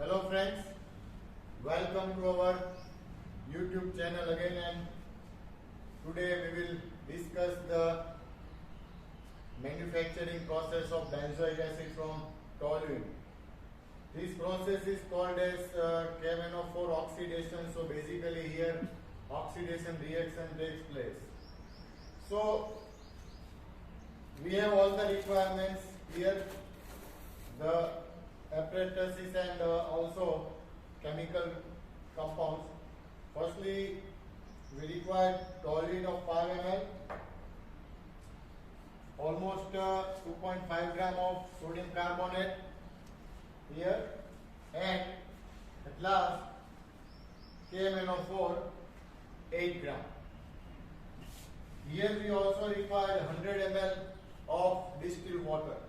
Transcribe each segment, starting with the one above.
Hello friends, welcome to our YouTube channel again, and today we will discuss the manufacturing process of benzoic acid from toluene. This process is called as KMnO4 oxidation. So basically here oxidation reaction takes place. So we have all the requirements here, the apparatuses and also chemical compounds. Firstly, we require toluene of 5 ml, almost 2.5 gram of sodium carbonate here, and at last KMnO4 8 gram. Here we also require 100 ml of distilled water.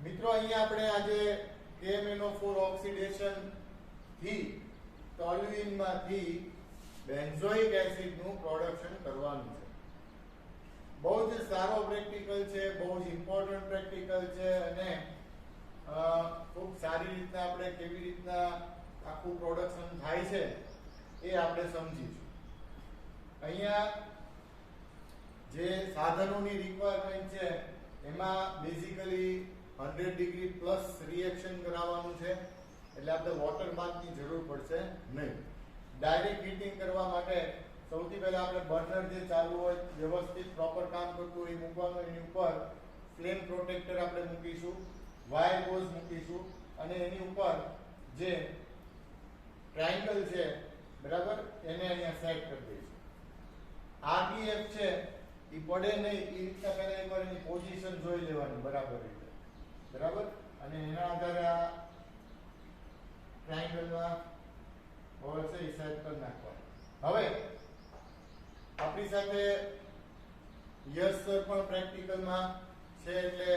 મિત્રો અહીંયા આપણે આજે KMnO4 oxidation થી ટોલ્યુઈન માંથી benzoic acid નું production કરવાનું છે. બહુ જ સારો પ્રેક્ટિકલ છે, બહુ જ ઇમ્પોર્ટન્ટ પ્રેક્ટિકલ છે અને ખૂબ સારી રીતના આપણે કેવી રીતના આખું પ્રોડક્શન થાય છે એ આપણે સમજીશું. અહીંયા જે સાધનોની રિક્વાયરમેન્ટ છે એમાં બેઝિકલી 100 ડિગ્રી પ્લસ રિએક્શન કરાવવાનું છે, એટલે આપણે વોટર બાથની જરૂર પડશે નહીં. ડાયરેક્ટ હીટિંગ કરવા માટે સૌથી પહેલા આપણે બર્નર જે ચાલુ હોય વ્યવસ્થિત પ્રોપર કામ કરતું હોય મૂકવાનું, એની ઉપર ફ્લેમ પ્રોટેક્ટર આપણે મૂકીશું, વાયર હોઝ મૂકીશું અને એની ઉપર જે ટ્રાયંગલ છે બરાબર એને અહીંયા સેટ કરી દઈશું. RDF છે એ પડે નહીં એ રીતના પહેલા એકવાર એની પોઝિશન જોઈ લેવાની બરાબર રીતે, બરાબર, અને એના આધારે આ ટ્રાયંગલમાં હોલ છે એ સેટ કરી નાખવાનું. હવે આપણી સાથે યશ સર પણ પ્રેક્ટિકલમાં છે, એટલે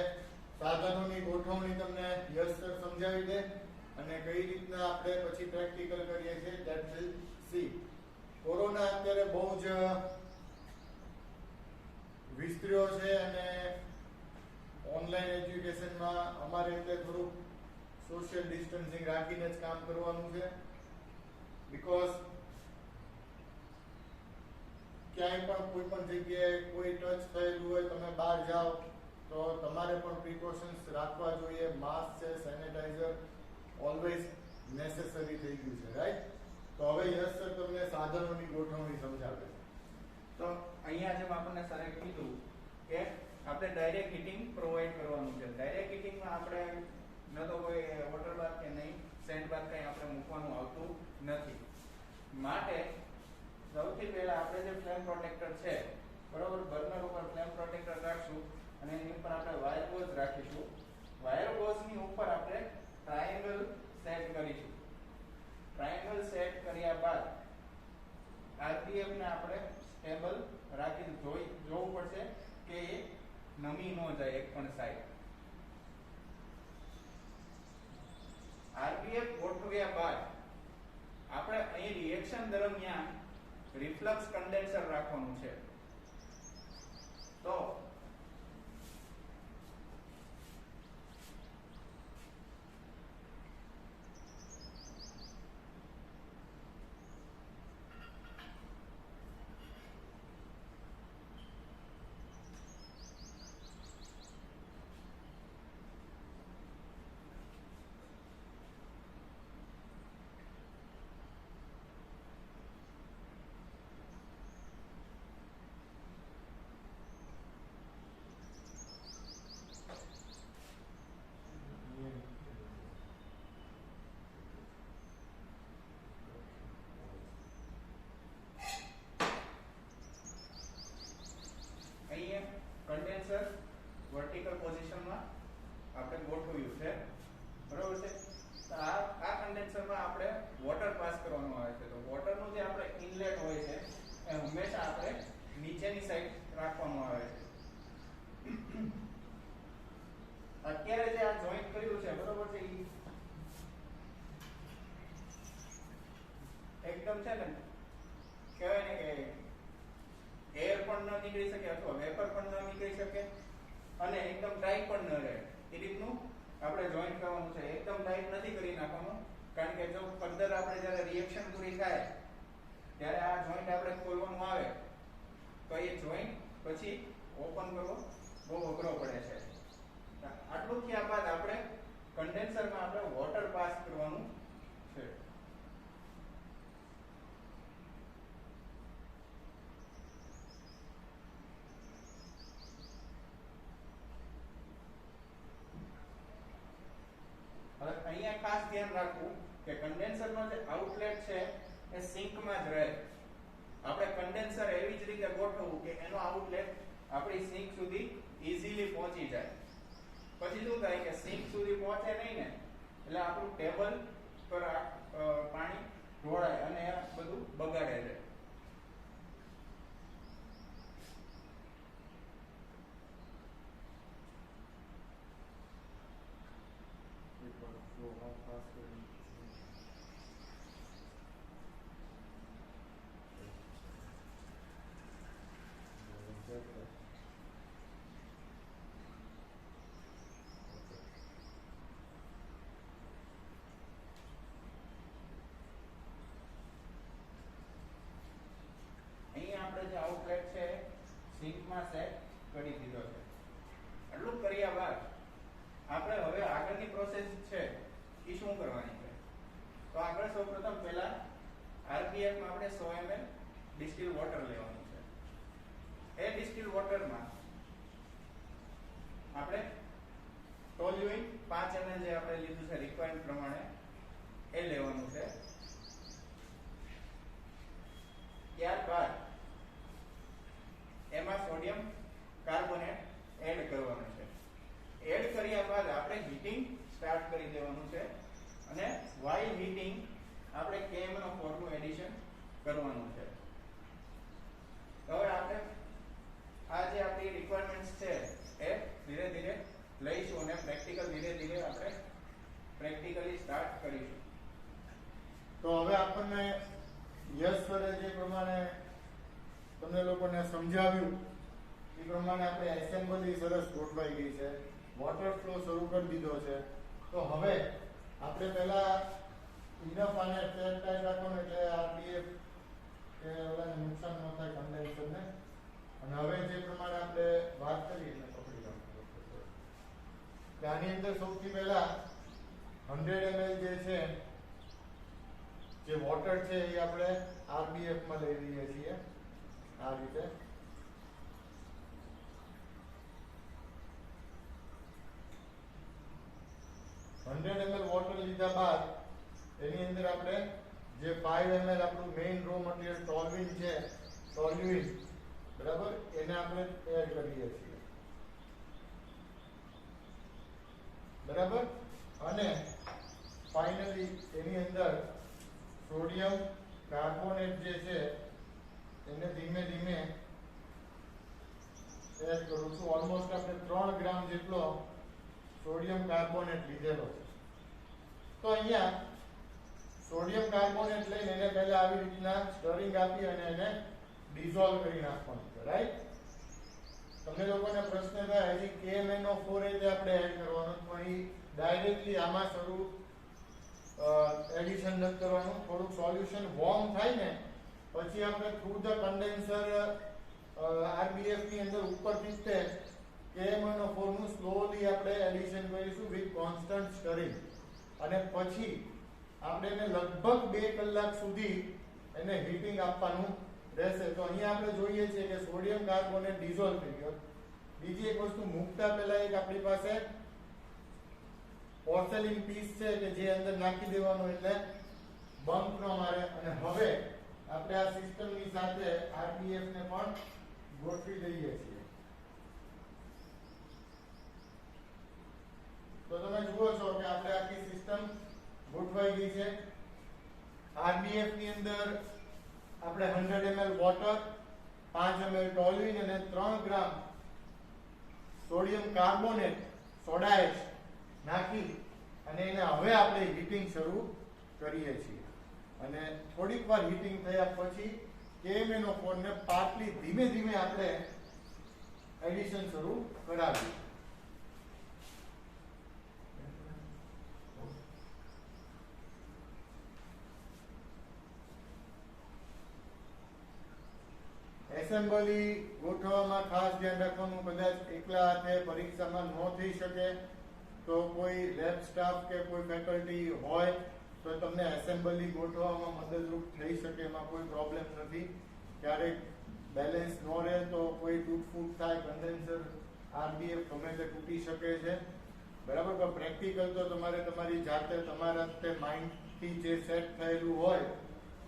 સાધનોની ગોઠવણી તમને યશ સર સમજાવી દે અને કઈ રીતના આપણે પછી પ્રેક્ટિકલ કરીએ છીએ ધેટ વિલ સી. કોરોના અત્યારે બહુ જ વિસ્તર્યો છે અને ઓનલાઈન એજ્યુકેશનમાં અમારે એટલે થોડુંક સોશિયલ ડિસ્ટન્સિંગ રાખીને જ કામ કરવાનું છે. બીકોઝ ક્યાંય પણ કોઈ પણ જગ્યાએ કોઈ ટચ થયેલું હોય, તમે બહાર જાઓ તો તમારે પણ પ્રિકોશન્સ રાખવા જોઈએ. માસ્ક છે, સેનેટાઈઝર ઓલવેઝ નેસેસરી થઈ ગયું છે, રાઈટ? તો હવે યસ સર તમને સાધનોની ગોઠવણી સમજાવે છે. તો અહીંયા જેમ આપણને સરે કીધું કે આપણે ડાયરેક્ટ હીટિંગ પ્રોવાઈડ કરવાનું છે. ડાયરેક્ટ હીટિંગમાં આપણે ન તો કોઈ વોટર બાથ કે નહીં સેન્ડ બાથ કંઈ આપણે મૂકવાનું આવતું નથી. માટે સૌથી પહેલા આપણે જે ફ્લેમ પ્રોટેક્ટર છે બરોબર, બર્નર ઉપર ફ્લેમ પ્રોટેક્ટર રાખશું અને એની ઉપર આપણે વાયર હોઝ રાખીશું. વાયર હોઝની ઉપર આપણે ટ્રાયેંગલ સેટ કરીશું. ટ્રાયેંગલ સેટ કર્યા બાદ RDF ને આપણે સ્ટેબલ રાખીને જોવું પડશે કે એ નમી ન જાય એક પણ સાઈડ. RDF ગોઠવ્યા બાદ આપણે અહીં રિએક્શન દરમિયાન રિફ્લક્સ કન્ડેન્સર રાખવાનું છે. તો જોઈન્ટ કરવાનું છે. એકદમ ટાઈટ નથી કરી નાખવાનું, કારણ કે જો ફર્ધર આપણે જ્યારે રિએક્શન પૂરી થાય ત્યારે આ જોઈન્ટ આપણે ખોલવાનું આવે તો એ જોઈન્ટ પછી ઓપન કરવો બહુ અઘરો પડે છે. આટલું થયા બાદ આપણે કન્ડેન્સરમાં આપણે વોટર પાસ કરવાનું છે. હવે અહીંયા ખાસ ધ્યાન રાખવું કે કન્ડેન્સરનો જે આઉટલેટ છે એ સિંકમાં જ રહે. આપણે કન્ડેન્સર એવી જ રીતે ગોઠવવું કે એનો આઉટલેટ આપણી સિંક સુધી ઈઝીલી પહોંચી જાય. પછી શું થાય કે સિંક સુધી પહોંચે નહીં ને એટલે આપણું ટેબલ પર પાણી ઢોળાય અને આ બધું બગાડે છે. આપણે જે આઉટલેટ છે સિંકમાં સેટ કરી દીધો છે. આટલું કર્યા બાદ આપણે હવે આગળની પ્રોસેસ છે એ શું કરવાની છે? તો આગળ સૌપ્રથમ પહેલા RBF માં આપણે 100 ml ડિસ્ટિલ વોટર લેવાનું છે. એ ડિસ્ટિલ વોટરમાં આપણે ટોલ્યુઇન 5 ml જે આપણે લીધું છે રિક્વાયર્ડ પ્રમાણે એ લેવાનું છે. ત્યારબાદ એમાં સોડિયમ કાર્બોનેટ એડ કરવાનું છે. એડ કર્યા બાદ આપણે હીટિંગ સ્ટાર્ટ કરી દેવાનું છે અને વાઇલ હીટિંગ આપણે KMnO4 નું એડિશન કરવાનું છે. હવે આપણે આ જે આપણી રિક્વાયરમેન્ટ્સ છે એ ધીરે ધીરે લઈશું અને પ્રેક્ટિકલ ધીરે ધીરે આપણે પ્રેક્ટિકલી સ્ટાર્ટ કરીશું. તો હવે આપણને યસ સરે જે પ્રમાણે તમને લોકોને સમજાવ્યું એ પ્રમાણે આપણે એસેમ્બલી સરસ ગોઠવાઈ ગઈ છે. વોટર ફ્લો શરૂ કરી દીધો છે. તો હવે આપણે પહેલા ઇનફ આને સેટ ટાઈટ રાખવાનું એટલે RBF કે ઓલાને નુકસાન ન થાય કન્ડેન્સરને. અને હવે જે પ્રમાણે આપણે વાત કરી એટલે પકડી રાખવું. આની અંદર સૌથી પહેલા 100 ml જે છે જે વોટર છે એ આપણે RBF માં લઈ લઈએ છીએ આ રીતે. ml વોટર લીધા બાદ એની અંદર આપણે જે 5 ml આપણું મેઇન રો મટીરીયલ ટોલ્યુઇન છે, ટોલ્યુઇન બરાબર, એને આપણે એડ કરીએ છીએ બરાબર. અને ફાઇનલી એની અંદર સોડિયમ કાર્બોનેટ જે છે એને ધીમે ધીમે એડ કરું છું. ઓલમોસ્ટ આપણે 3 ગ્રામ જેટલો સોડિયમ કાર્બોનેટ લીધેલો છે. તો અહીંયા સોડિયમ કાર્બોનેટ લઈને એને પહેલા આવી રીતના સ્ટરિંગ આપી અને એને ડિઝોલ્વ કરી નાખવાનું છે, રાઈટ? તમને લોકોને પ્રશ્ન થાય હજી KMnO4 એટલે આપણે એડ કરવાનું, પણ એ ડાયરેક્ટલી આમાં શરૂ એડિશન નથી કરવાનું. થોડુંક સોલ્યુશન વોર્મ થાય ને પછી આપણે થ્રુ ધ કન્ડેન્સર RBF ની અંદર ઉપરથી તે KMnO4 નું સ્લોલી આપણે એડિશન કરીશું વિથ કોન્સ્ટન્ટ સ્ટરિંગ. અને પછી આપણે એને લગભગ 2 કલાક સુધી એને હીટિંગ આપવાનું રહેશે. તો અહીંયા આપણે જોઈએ છીએ કે સોડિયમ કાર્બોનેટ ડિઝોલ્વ થઈ ગયો. બીજી એક વસ્તુ મૂકતા પહેલા એક આપણી પાસે પોર્સેલિન પીસ છે કે જે અંદર નાખી દેવાનું એટલે બમ્પ ન મારે. અને હવે આપણે આ સિસ્ટમની સાથે RBF ને પણ ગોઠવી દઈએ છીએ. તો તમે જુઓ છો કે આપણે આખી સિસ્ટમ ગોઠવાઈ ગઈ છે. RBF ની અંદર આપણે 100 ml વોટર, 5 ml ટોલ્યુઇન અને 3 ગ્રામ સોડિયમ કાર્બોનેટ સોડા એશ નાખી અને એને હવે આપણે હીટિંગ શરૂ કરીએ છીએ. અને થોડીક વાર હીટિંગ થયા પછી KMnO4 ને પાર્ટલી ધીમે ધીમે આપણે એડિશન શરૂ કરાવીએ. એસેમ્બલી ગોઠવવામાં ખાસ ધ્યાન રાખવાનું, કદાચ એકલા હાથે પરીક્ષામાં ન થઈ શકે તો કોઈ લેબ સ્ટાફ કે કોઈ ફેકલ્ટી હોય તો તમને એસેમ્બલી ગોઠવવામાં મદદરૂપ થઈ શકે, એમાં કોઈ પ્રોબ્લેમ નથી. ક્યારેક બેલેન્સ ન રહે તો કોઈ તૂટફૂટ થાય, કન્ડેન્સર આરબીએફ ગમે તે તૂટી શકે છે, બરાબર. પણ પ્રેક્ટિકલ તો તમારે તમારી જાતે તમારા માઇન્ડથી જે સેટ થયેલું હોય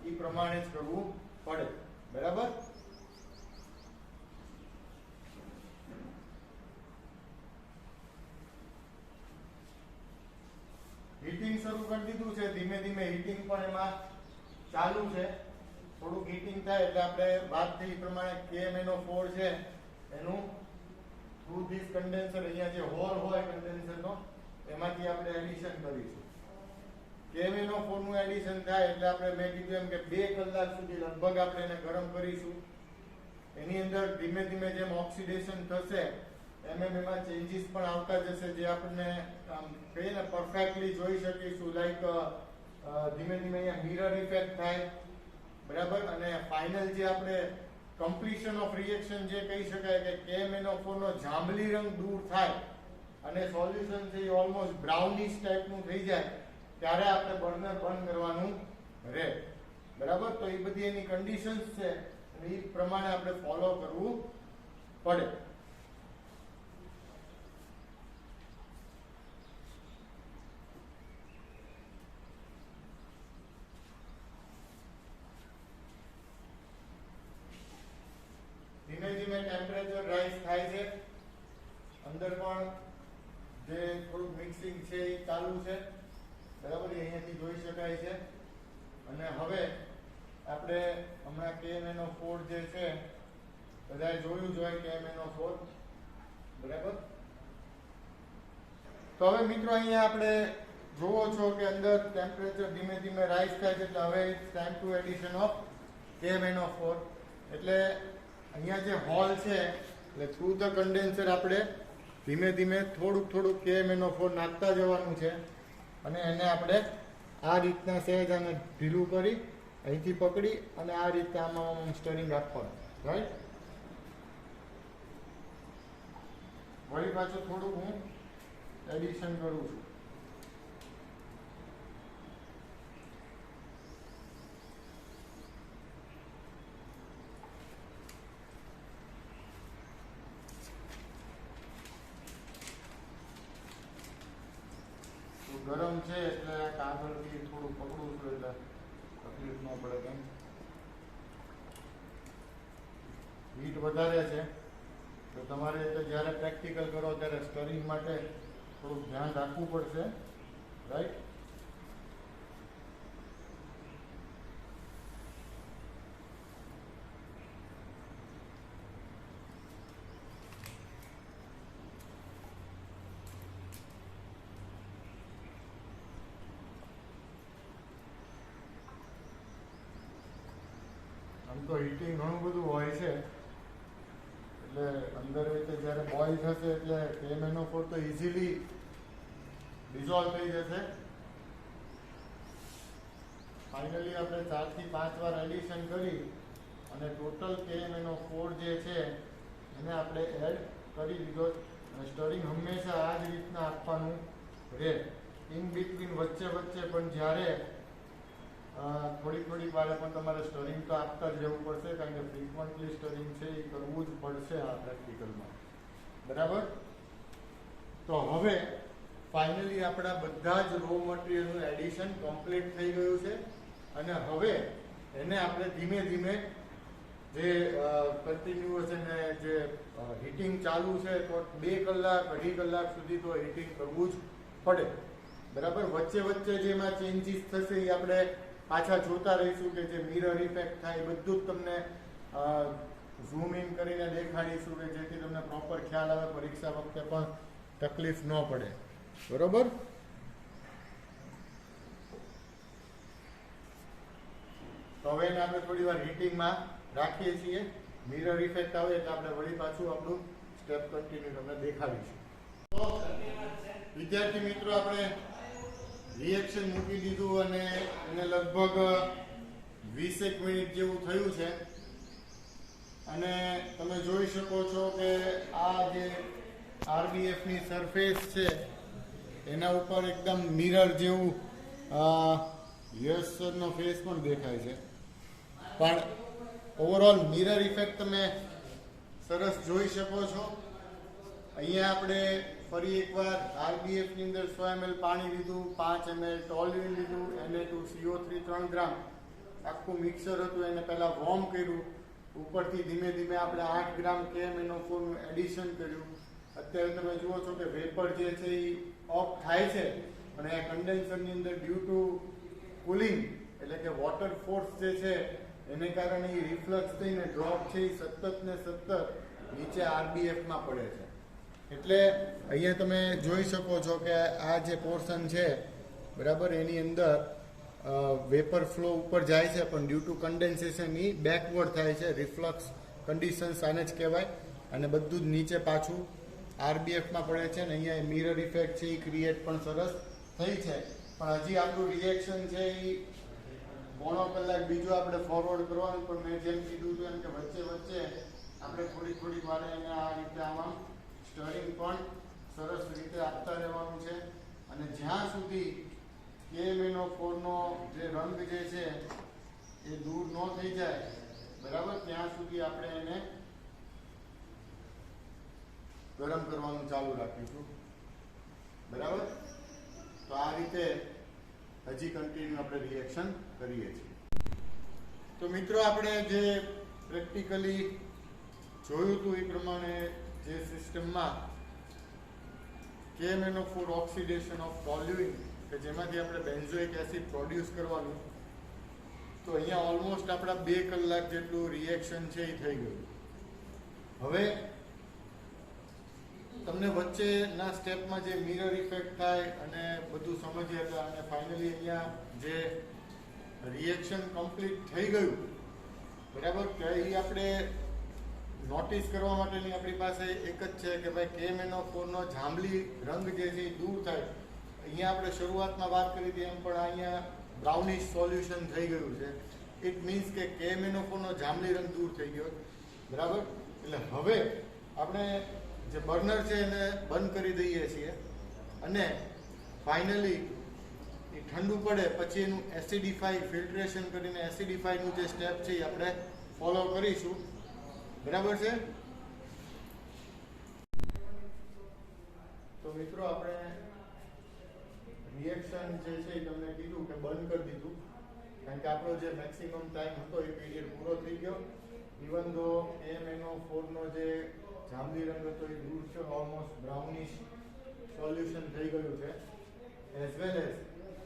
એ પ્રમાણે જ કરવું પડે, બરાબર. હીટિંગ શરૂ કરી દીધું છે, ધીમે ધીમે હીટિંગ પણ એમાં ચાલુ છે. થોડુંક હીટિંગ થાય એટલે આપણે વાત થઈ એ પ્રમાણે KMnO4 છે એનું થ્રુ ધીસ કન્ડેન્સર, અહીંયા જે હોલ હોય કન્ડેન્સરનો એમાંથી આપણે એડિશન કરીશું. KMnO4 નું એડિશન થાય એટલે આપણે મેં કીધું એમ કે 2 કલાક સુધી લગભગ આપણે એને ગરમ કરીશું. એની અંદર ધીમે ધીમે જેમ ઓક્સિડેશન થશે એમ એમાં ચેન્જીસ પણ આવતા જશે, જે આપણને કહીએ ને પરફેક્ટલી જોઈ શકીશું. લાઈક ધીમે ધીમે અહીંયા મિરર ઇફેક્ટ થાય, બરાબર. અને ફાઇનલ જે આપણે કમ્પ્લીશન ઓફ રિએક્શન જે કહી શકાય કે KMnO4 નો જાંબલી રંગ દૂર થાય અને સોલ્યુશન છે એ ઓલમોસ્ટ બ્રાઉનિશ ટાઈપનું થઈ જાય ત્યારે આપણે બર્નર બંધ કરવાનું રહે, બરાબર. તો એ બધી એની કન્ડિશન્સ છે એ પ્રમાણે આપણે ફોલો કરવું પડે. ધીમે ધીમે ટેમ્પરેચર રાઇઝ થાય છે, અંદર પણ જે થોડું મિક્સિંગ છે એ ચાલુ છે, બરાબર. અહીંયાથી જોઈ શકાય છે. અને હવે આપણે હમણાં KMnO4 જે છે બધાએ જોયું જ હોય KMnO4, બરાબર. તો હવે મિત્રો અહીંયા આપણે જોવો છો કે અંદર ટેમ્પરેચર ધીમે ધીમે રાઇઝ થાય છે, એટલે હવે it's time to addition of KMnO4. એટલે અહીંયા જે હોલ છે એટલે થ્રુ ધ કન્ડેન્સર આપણે ધીમે ધીમે થોડુંક KMnO4 નાખતા જવાનું છે અને એને આપણે આ રીતના સહેજ આને ઢીલું કરી અહીંથી પકડી અને આ રીતે આમાં સ્ટરિંગ આપવાનું, રાઈટ. વળી પાછું થોડુંક હું એડિશન કરું છું. ગરમ છે એટલે કાગળથી થોડું પકડું છું એટલે તકલીફ ન પડે. કેમ હીટ વધારે છે તો તમારે જ્યારે પ્રેક્ટિકલ કરો ત્યારે સ્ટરિંગ માટે થોડુંક ધ્યાન રાખવું પડશે, રાઈટ. આમ તો હીટિંગ ઘણું બધું હોય છે એટલે અંદર રીતે જ્યારે બોઇલ થશે એટલે KMnO4 તો ઇઝીલી ડિઝોલ્વ થઈ જશે. ફાઇનલી આપણે 4 થી 5 વાર એડિશન કરી અને ટોટલ KMnO4 જે છે એને આપણે એડ કરી દીધો. સ્ટરિંગ હંમેશા આ જ રીતના આપવાનું રહે. ઇન બિટવીન વચ્ચે પણ જ્યારે થોડીક વારે પણ તમારે સ્ટરિંગ તો આપતા જ રહેવું પડશે, કારણ કે ફ્રીક્વન્ટલી સ્ટરિંગ છે એ કરવું જ પડશે આ પ્રેક્ટિકલમાં, બરાબર. તો હવે ફાઇનલી આપણા બધા જ રો મટીરિયલનું એડિશન કમ્પ્લીટ થઈ ગયું છે અને હવે એને આપણે ધીમે ધીમે જે કન્ટિન્યુઅસ એને જે હીટિંગ ચાલુ છે તો 2 કલાક 2.5 કલાક સુધી તો હીટિંગ કરવું જ પડે, બરાબર. વચ્ચે જેમાં ચેન્જીસ થશે એ આપણે પાછા જોતા રહીશું કે જે મિરર ઇફેક્ટ થાય એ બધું જ તમને ઝૂમ ઇન કરીને દેખાડીશું કે જેથી તમને પ્રોપર ખ્યાલ આવે, પરીક્ષા વખતે પણ તકલીફ ન પડે, બરોબર. તો હવે એને આપણે થોડી વાર હીટિંગમાં રાખીએ છીએ. મિરર ઇફેક્ટ આવે એટલે આપણે વળી પાછું આપણું સ્ટેપ કન્ટિન્યુ તમને દેખાડીશું. તો વિદ્યાર્થી મિત્રો આપણે રિએક્શન મૂકી દીધું અને એને લગભગ 20 મિનિટ જેવું થયું છે અને તમે જોઈ શકો છો કે આ જે RBF ની સરફેસ છે એના ઉપર એકદમ મિરર જેવું યશ સરનો ફેસ પણ દેખાય છે, પણ ઓવરઓલ મિરર ઇફેક્ટ તમે સરસ જોઈ શકો છો. અહીંયા આપણે ફરી એકવાર RBF ની અંદર 100 ml પાણી લીધું, 5 ml ટોલ્યુઇન લીધું, Na2CO3 3 ગ્રામ, આખું મિક્સર હતું એને પહેલાં વોર્મ કર્યું, ઉપરથી ધીમે ધીમે આપણે 8 ગ્રામ KMNO4 નું એડિશન કર્યું. અત્યારે તમે જુઓ છો કે વેપર જે છે એ ઓફ થાય છે, અને આ કન્ડેન્સરની અંદર ડ્યુ ટુ કુલિંગ એટલે કે વોટર ફોર્સ જે છે એને કારણે એ રિફ્લક્સ થઈને ડ્રોપ છે એ સતત ને સતત નીચે RBFમાં પડે છે. એટલે અહીંયા તમે જોઈ શકો છો કે આ જે પોર્શન છે બરાબર, એની અંદર વેપર ફ્લો ઉપર જાય છે, પણ ડ્યુ ટુ કન્ડેન્સેશન એ બેકવર્ડ થાય છે. રિફ્લક્સ કન્ડિશન્સ આને જ કહેવાય, અને બધું જ નીચે પાછું RBFમાં પડે છે. અને અહીંયા મિરર ઇફેક્ટ છે એ ક્રિએટ પણ સરસ થઈ છે. પણ હજી આપણું રિએક્શન છે એ પોણો કલાક બીજો આપણે ફોરવર્ડ કરવાનું, પણ મેં જેમ કીધું હતું એમ કે વચ્ચે વચ્ચે આપણે થોડી થોડી વારે એને આ રીતે આમાં સ્ટરિંગ પણ સરસ રીતે આપતા રહેવાનું છે. અને જ્યાં સુધી KMNO4 નો જે રંગ જે છે એ દૂર ન થઈ જાય બરાબર, ત્યાં સુધી આપણે એને ગરમ કરવાનું ચાલુ રાખીશું. બરાબર, તો આ રીતે હજી કન્ટિન્યુ આપણે રિએક્શન કરીએ છીએ. તો મિત્રો આપણે જે પ્રેક્ટિકલી જોયું હતું એ પ્રમાણે જે સિસ્ટમમાં KMNO4 ઓક્સિડેશન ઓફ ટોલ્યુઇન કે જેમાંથી આપણે બેન્ઝોઇક એસિડ પ્રોડ્યુસ કરવાનું, તો અહીંયા ઓલમોસ્ટ આપણા 2 કલાક જેટલું રિએક્શન છે એ થઈ ગયું. હવે તમને વચ્ચેના સ્ટેપમાં જે મિરર ઇફેક્ટ થાય અને બધું સમજીએ હતા, અને ફાઇનલી અહીંયા જે રિએક્શન કમ્પ્લીટ થઈ ગયું બરાબર, કે એ આપણે નોટિસ કરવા માટેની આપણી પાસે એક જ છે કે ભાઈ KMNO4 નો જાંબલી રંગ જે છે એ દૂર થાય. અહીંયા આપણે શરૂઆતમાં વાત કરી હતી એમ, પણ અહીંયા બ્રાઉનિશ સોલ્યુશન થઈ ગયું છે. ઇટ મીન્સ કે KMNO4 નો જાંબલી રંગ દૂર થઈ ગયો બરાબર. એટલે હવે આપણે જે બર્નર છે એને બંધ કરી દઈએ છીએ, અને ફાઇનલી એ ઠંડુ પડે પછી એનું એસિડિફાઈ ફિલ્ટ્રેશન કરીને એસિડિફાઈનું જે સ્ટેપ છે એ આપણે ફોલો કરીશું. બરાબર છે. તો મિત્રો આપણે રિએક્શન જે છે એ તમને કીધું કે બંધ કરી દીધું, કારણ કે આપણો જે મેક્સિમમ ટાઈમ હતો એ પીરિયડ પૂરો થઈ ગયો. ઇવન ધો KMNO4 નો જે જાંબલી રંગ હતો એ દૂર છે, ઓલમોસ્ટ બ્રાઉનિશ સોલ્યુશન થઈ ગયું છે. એઝ વેલ એઝ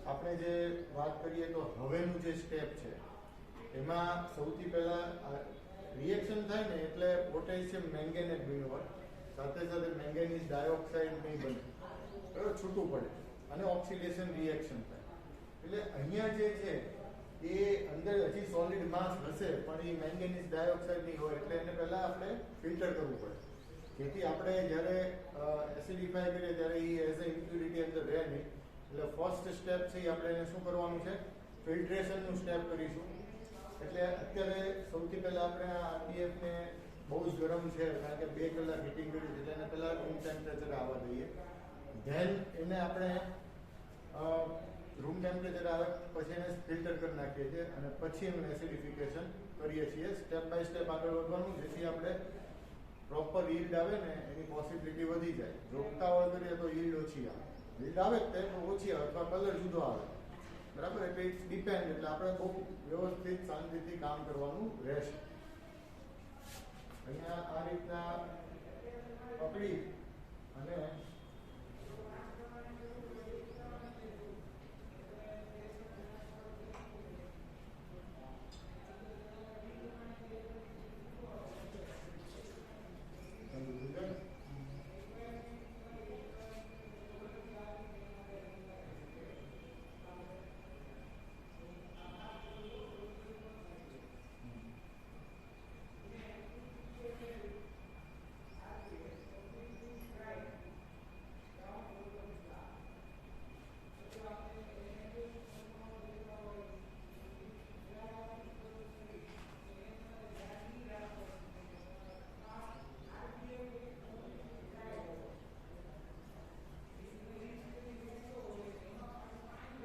આપણે જે વાત કરીએ તો હવેનું જે સ્ટેપ છે એમાં સૌથી પહેલા રિએક્શન થાય ને એટલે પોટેશિયમ મેંગેનેટ બન્યું હોય, સાથે સાથે મેંગેનીઝ ડાયોક્સાઇડ નહીં બને, બરાબર, છૂટું પડે અને ઓક્સિડેશન રિએક્શન થાય. એટલે અહીંયા જે છે એ અંદર હજી સોલિડ માસ હશે, પણ એ મેંગેનીઝ ડાયોક્સાઇડ નહીં હોય, એટલે એને પહેલા આપણે ફિલ્ટર કરવું પડે, જેથી આપણે જ્યારે એસિડિફાય કરીએ ત્યારે એ એઝ અ ઇમ્પ્યુરિટી અંદર રહે નહીં. એટલે ફર્સ્ટ સ્ટેપ છે એ આપણે એને શું કરવાનું છે, ફિલ્ટ્રેશનનું સ્ટેપ કરીશું. એટલે અત્યારે સૌથી પહેલા આપણે આ RBF ને બહુ જ ગરમ છે, કારણ કે 2 કલાક હીટિંગ કર્યું છે, એટલે એને પહેલા રૂમ ટેમ્પરેચર આવવા દઈએ. ધેન એને આપણે રૂમ ટેમ્પરેચર આવે પછી એને ફિલ્ટર કરી નાખીએ છીએ, અને પછી એનું એસિડિફિકેશન કરીએ છીએ. સ્ટેપ બાય સ્ટેપ આગળ વધવાનું, જેથી આપણે પ્રોપર યીલ્ડ આવે ને એની પોસિબિલિટી વધી જાય. જો ઉતાવળ કરીએ તો યીલ્ડ ઓછી આવે, યીલ્ડ આવે તે પણ ઓછી આવે અથવા કલર જુદો આવે બરાબર. એટલે ઇટ્સ ડિપેન્ડ, એટલે આપણે બહુ વ્યવસ્થિત શાંતિથી કામ કરવાનું રહેશે. અહીંયા આ રીતના પકડી અને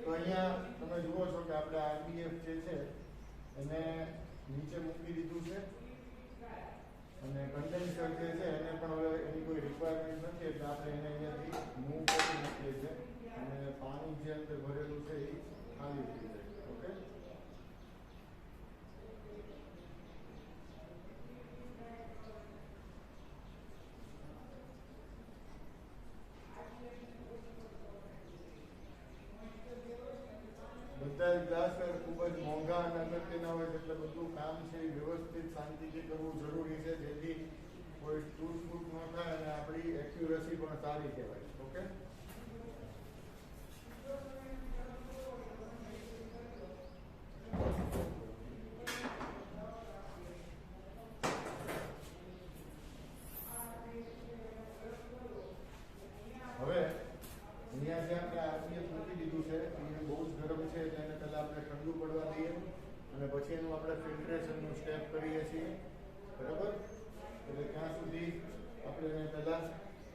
તો અહીંયા તમે જુઓ છો કે આપણે આરબીએફ જે છે એને નીચે મૂકી દીધું છે અને કન્ડેન્સર જે છે એને પણ હવે એની કોઈ રિક્વાયરમેન્ટ નથી એટલે આપણે એને અહીંયાથી મૂવ કરી નાખીએ છીએ અને પાણી જે અંદર ભરેલું છે એ ખાલી થઈ જાય. ઓકે, બધા જ ગ્લાસ ખૂબ જ મોંઘા અને અગત્યના હોય છે એટલે બધું કામ છે એ વ્યવસ્થિત શાંતિથી કરવું જરૂરી છે જેથી કોઈ તૂટ ફૂટ ન થાય અને આપણી એક્યુરસી પણ સારી કહેવાય. ઓકે, હવે અહીંયા જે આપણે આરપીએફ મૂકી દીધું છે એ બહુ જ ગરમ છે એટલે એને પહેલાં આપણે ઠંડુ પડવા દઈએ અને પછી એનું આપણે ફિલ્ટ્રેશનનું સ્ટેપ કરીએ છીએ. બરાબર, એટલે ત્યાં સુધી આપણે એને પહેલાં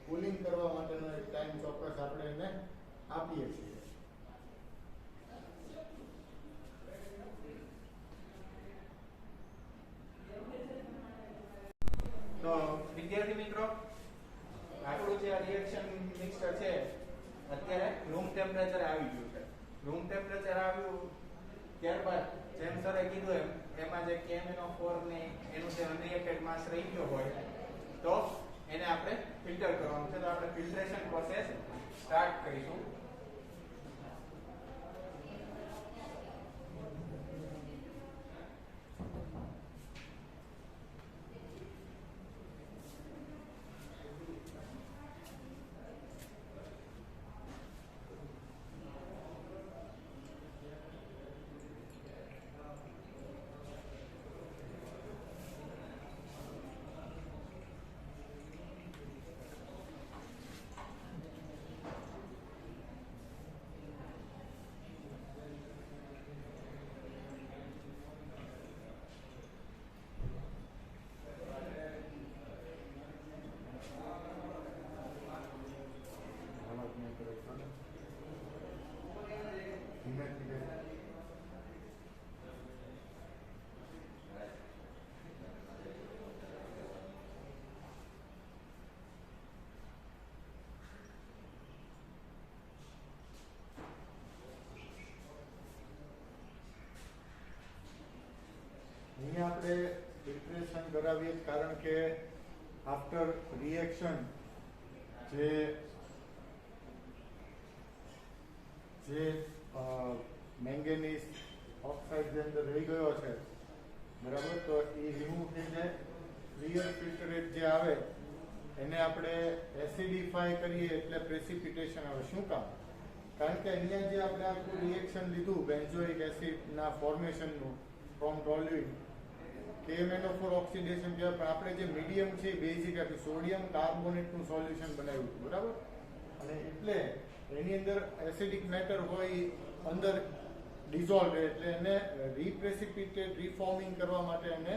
કુલિંગ કરવા માટેનો એક ટાઈમ ચોક્કસ આપણે એને આપીએ છીએ. તો વિદ્યાર્થી મિત્રો, આપણું જે રિએક્શન મિક્સર છે અત્યારે રૂમ ટેમ્પરેચર આવી ગયું છે. રૂમ ટેમ્પરેચર આવ્યું ત્યારબાદ જેમ સરે કીધું એમાં જે KMnO4 ને એનું જે અનરિએક્ટેડ માસ રહી ગયો હોય તો એને આપણે ફિલ્ટર કરવાનું છે. તો આપણે ફિલ્ટરેશન પ્રોસેસ સ્ટાર્ટ કરીશું. અહીંયા આપણે ફિલ્ટ્રેશન કરાવીએ કારણ કે આફ્ટર રિએક્શન જે મેંગેનીઝ ઓક્સાઇડ જે અંદર રહી ગયો છે, બરાબર, તો એ રિમૂવ થઈ જાય. ક્લિયર ફિલ્ટરેટ જે આવે એને આપણે એસિડિફાય કરીએ એટલે પ્રેસિપિટેશન આવે. શું કામ? કારણ કે અહીંયા જે આપણે આખું રિએક્શન લીધું બેન્ઝોઇક એસિડના ફોર્મેશનનું ફ્રોમ ટોલ્યુઇન, KMnO4 ઓક્સિડેશન કહેવાય, પણ આપણે જે મીડિયમ છે એ બેઝિક હતું, સોડિયમ કાર્બોનેટનું સોલ્યુશન બનાવ્યું હતું, બરાબર, અને એટલે એની અંદર એસિડિક મેટર હોય અંદર ડિઝોલ્વ, એટલે એને રીપ્રેસિપિટેટ રિફોર્મિંગ કરવા માટે એને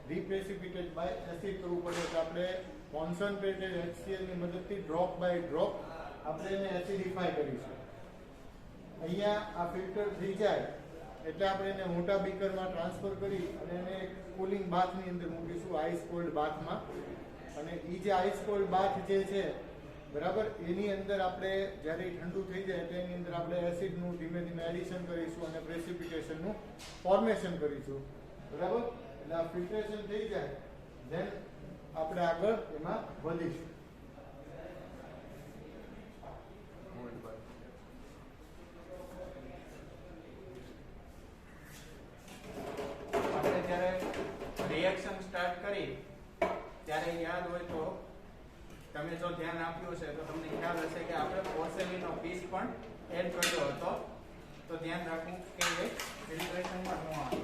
રીપ્રેસિપિટેટ બાય એસિડ કરવું પડે. એટલે આપણે કોન્સન્ટ્રેટેડ HCl ની મદદથી ડ્રોપ બાય ડ્રોપ આપણે એને એસિડિફાય કરીશું. અહીંયા આ ફિલ્ટર થઈ જાય એટલે આપણે એને મોટા બીકરમાં ટ્રાન્સફર કરી અને એને કુલિંગ બાથની અંદર મૂકીશું, આઈસ કોલ્ડ બાથમાં. અને એ જે આઈસ કોલ્ડ બાથ જે છે, બરાબર, એની અંદર આપણે જ્યારે ઠંડુ થઈ જાય એટલે એની અંદર આપણે એસિડનું ધીમે ધીમે એડિશન કરીશું અને પ્રેસિપિટેશનનું ફોર્મેશન કરીશું, બરાબર. એટલે આ ફિલ્ટ્રેશન થઈ જાય ધેન આપણે આગળ એમાં વધીશું. આપણે જ્યારે રિએક્શન સ્ટાર્ટ કરી ત્યારે યાદ હોય તો તમે જો ધ્યાન આપ્યું છે તો તમને ખ્યાલ હશે કે આપણે પોર્સેલિનનો પીસ પણ એડ કર્યો હતો. તો ધ્યાન રાખવું કે એ ફિલ્ટ્રેશનમાં ન આવે.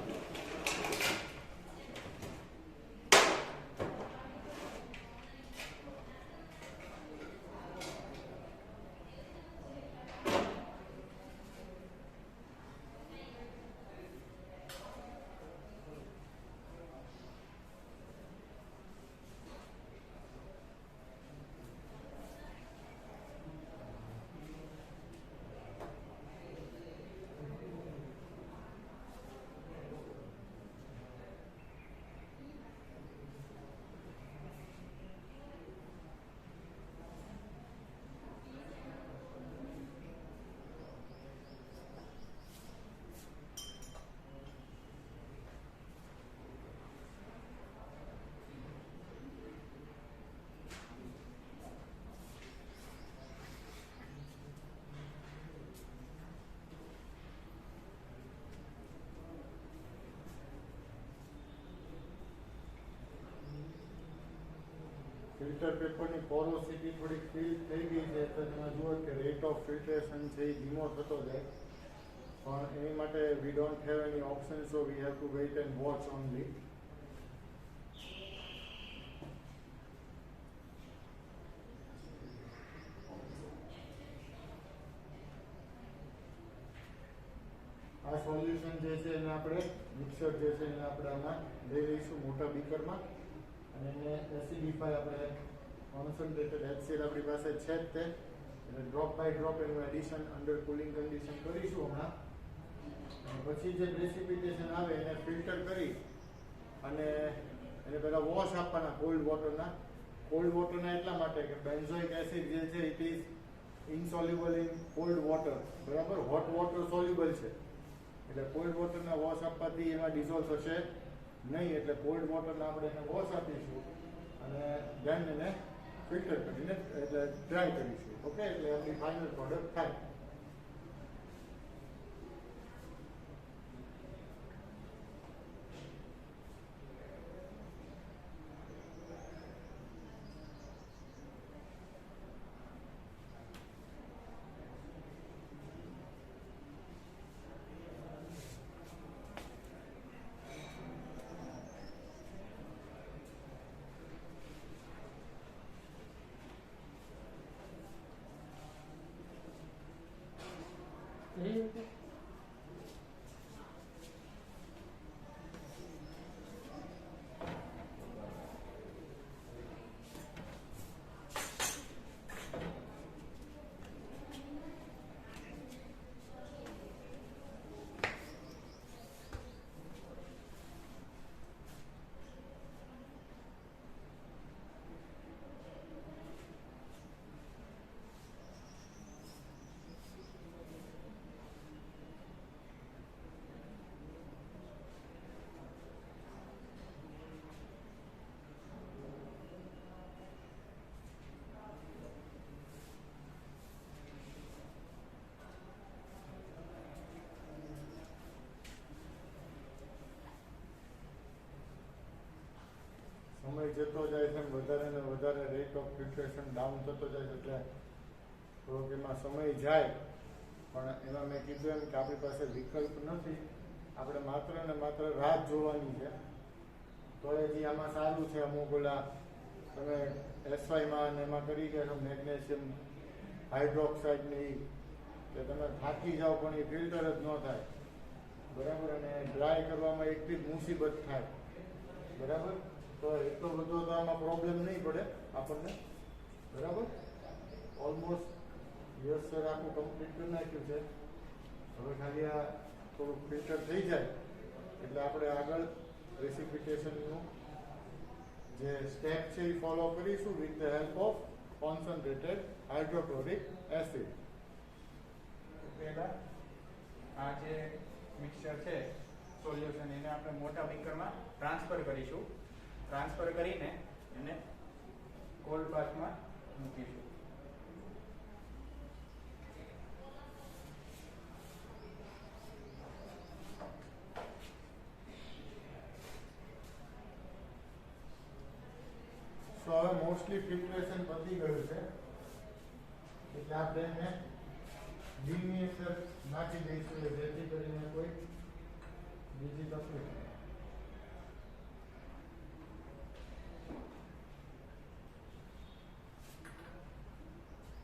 ફિલ્ટર પેપરની પોરોસિટી થોડીક ફીલ થઈ ગઈ છે તો તમે જુઓ કે રેટ ઓફ ફિલ્ટ્રેશન છે એ ધીમો થતો જાય, પણ એની માટે we don't have any option, so we have to weight and watch only. આ સોલ્યુશન જે છે એને આપણે મિક્સર જે છે એને આપણે આમાં લઈ લઈશું મોટા બીકરમાં અને એને એસિડિફાય આપણે કોન્સન્ટ્રેટેડ HCl આપણી પાસે છે જ તે, એટલે ડ્રોપ બાય ડ્રોપ એનું એડિશન અંડર કુલિંગ કન્ડિશન કરીશું હમણાં. અને પછી જે પ્રેસિપિટેશન આવે એને ફિલ્ટર કરી અને એને પહેલાં વોશ આપવાના કોલ્ડ વોટરના. કોલ્ડ વોટરના એટલા માટે કે બેન્ઝોઇક એસિડ જે છે it is ઇનસોલ્યુબલ in cold water, બરાબર. હોટ વોટર સોલ્યુબલ છે, એટલે કોલ્ડ વોટરના વોશ આપવાથી એમાં ડિઝોલ્વ થશે નહીં, એટલે કોલ્ડ વોટરના આપણે એને વોશ આપીશું અને ધેન એને ફિલ્ટર કરીને એટલે ડ્રાય કરીશું. ઓકે, એટલે આપણી ફાઇનલ પ્રોડક્ટ થાય. સમય જતો જાય છે વધારે ને વધારે રેટ ઓફ ફિલ્ટ્રેશન ડાઉન થતો જાય છે, એટલે થોડોક એમાં સમય જાય, પણ એમાં મેં કીધું એમ કે આપણી પાસે વિકલ્પ નથી, આપણે માત્ર ને માત્ર રાહ જોવાની છે. તો હજી આમાં સારું છે, અમુક ઓલા તમે એસવાયમાં અને એમાં કરી ગયા છો મેગ્નેશિયમ હાઇડ્રોક્સાઇડની, કે તમે થાકી જાઓ પણ એ ફિલ્ટર જ ન થાય, બરાબર. અને ડ્રાય કરવામાં એટલી જ મુસીબત થાય, બરાબર. તો એટલો બધો તો આમાં પ્રોબ્લેમ નહીં પડે આપણને, બરાબર. ઓલમોસ્ટ યસ સર આખું કમ્પ્લીટ કરી નાખ્યું છે. હવે ખાલી આ થોડુંક ફિલ્ટર થઈ જાય એટલે આપણે આગળ પ્રેસિપિટેશનનું જે સ્ટેપ છે એ ફોલો કરીશું with the help of concentrated hydrochloric acid. પહેલા આ જે મિક્સચર છે સોલ્યુશન એને આપણે મોટા બીકરમાં ટ્રાન્સફર કરીશું. ટ્રાન્સફર કરીને એને કોલ્ડ બાથમાં મૂકીશું. તો હવે મોસ્ટલી ફિલ્ટ્રેશન પતી ગયું છે, એટલે આપણે એને ડીની અંદર નાખી દઈશું જેથી કરીને કોઈ બીજી તકલીફ નહીં.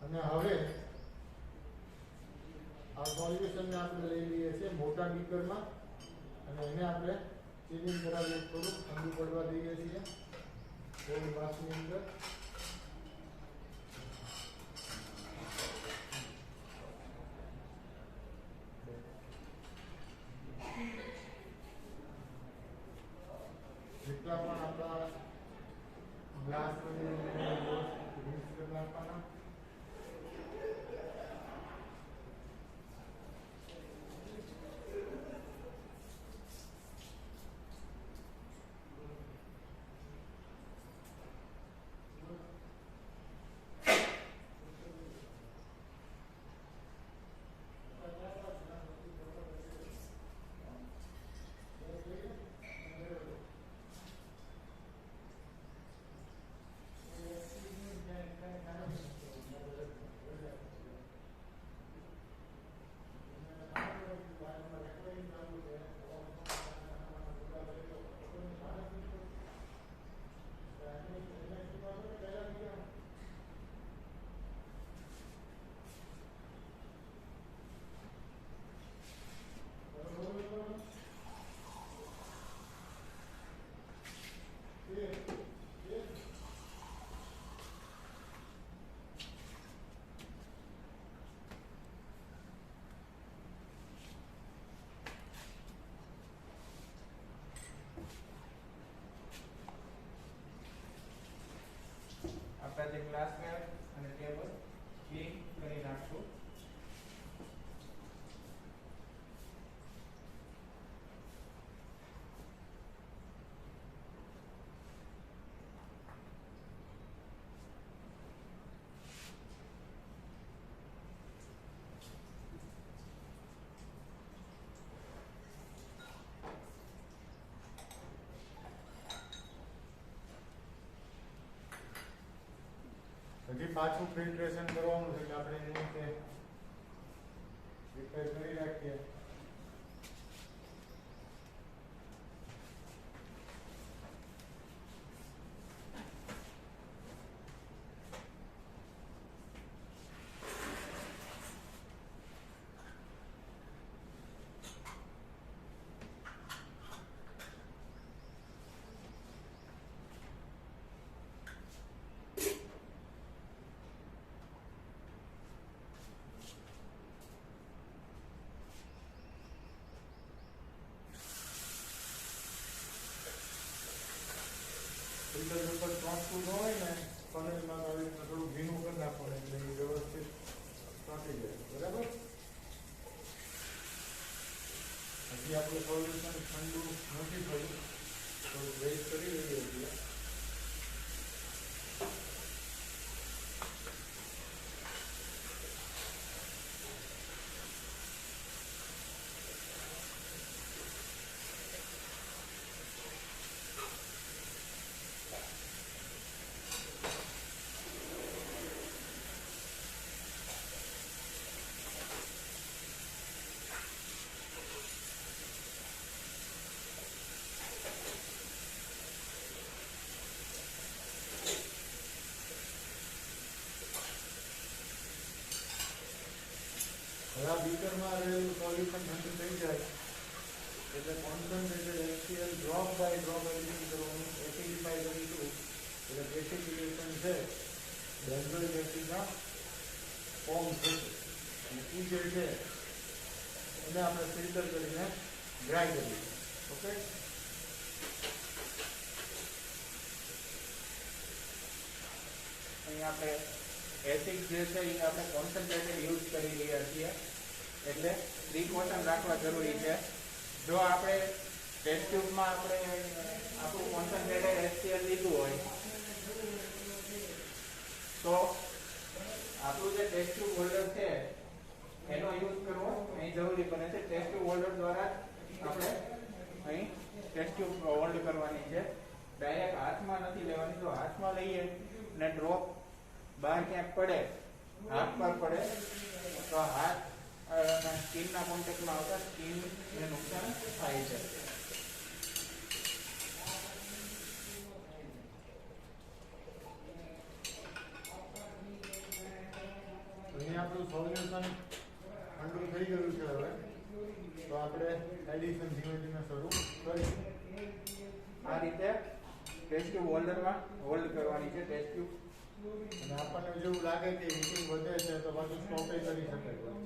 અને હવે આ સોલ્યુશનને આપણે લઈ લઈએ છીએ મોટા બીકરમાં અને એને આપણે ચીલિંગ કરાવીએ, થોડુંક ઠંડુ પડવા દઈએ છીએ કોલ્ડ બાથની અંદર. જેટલા પણ આપણા ગ્લાસ યુઝ કરી નાખવાના. પાછું ફિલ્ટ્રેશન કરવાનું છે એટલે આપણે એની રીતે રિપેર કરી રાખીએ. ફિલ્ટર ઉપર ચોંટતું ન હોય ને પનીરમાં આવી રીતના થોડું ભીનું કરી નાખવાનું એટલે એ વ્યવસ્થિત ચોંટી જાય. બરાબર? હજી આપણું સોલ્યુશન ઠંડુ નથી થયું, થોડું વેઇટ કરી લઈએ છીએ. હવે આ બીકરમાં રહેલું સોલ્યુશન ઠંડુ થઈ જાય એટલે concentrated HCl drop by drop addition કરવાનું, એસિડિફાઈ કરીશું એટલે એસિડિફિકેશન છે બેન્ઝોઇક એસિડના ફોર્મ થશે અને એ જે છે એને આપણે ફિલ્ટર કરીને ડ્રાય કરીશું. ઓકે, અહીં આપણે એસિડ જે છે એ આપણે કોન્સન્ટ્રેટેડ યુઝ કરી રહ્યા છીએ એટલે પ્રિકોશન રાખવા જરૂરી છે. જો આપણે ટેસ્ટ ટ્યુબમાં આપણે આપણું કોન્સન્ટ્રેટેડ HCl લીધું હોય તો આપણું જે ટેસ્ટ ટ્યુબ હોલ્ડર છે એનો યુઝ કરવો અહીં જરૂરી બને છે. ટેસ્ટ ટ્યુબ હોલ્ડર દ્વારા આપણે અહીં ટેસ્ટ ટ્યુબ હોલ્ડ કરવાની છે. ડાયરેક્ટ હાથમાં નથી લેવાની. જો હાથમાં લઈએ ને ડ્રોપ બહાર ક્યાંક પડે, હાથ પર પડે તો હાથ સ્કિનના કોન્ટેક્ટમાં આવતા સ્કિનને નુકસાન થાય છે. અહીંયા આપણું સોલ્યુશન ઠંડુ થઈ ગયું છે. હવે તો આપણે એડિશન ધીમે ધીમે શરૂ કરીશું. આ રીતે ટેસ્ટ ટ્યુબ હોલ્ડરમાં હોલ્ડ કરવાની છે ટેસ્ટ ટ્યુબ. અને આપણને જેવું લાગે કે હીટિંગ વધે છે તો પાછું સ્ટોપે કરી શકાય.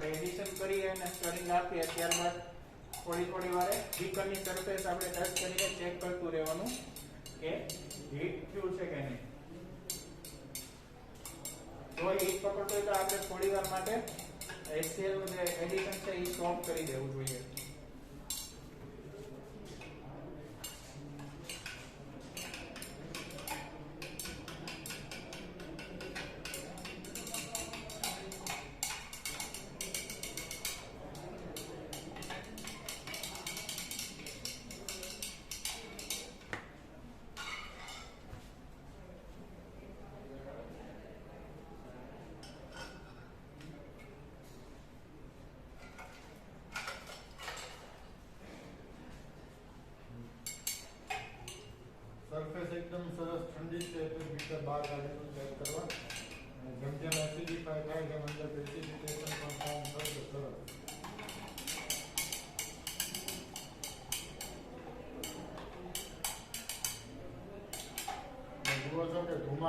એડિશન કરીએ અને સ્ટરિંગ આપીએ ત્યારબાદ થોડી વારે બીકરની સરફેસ આપણે ટચ કરીને ચેક કરતું રહેવાનું કે હીટ થયું છે કે નહીં. જો હીટ પકડતો હોય તો આપણે થોડી વાર માટે HCl નું જે એડિશન છે એ સ્ટોપ કરી દેવું જોઈએ.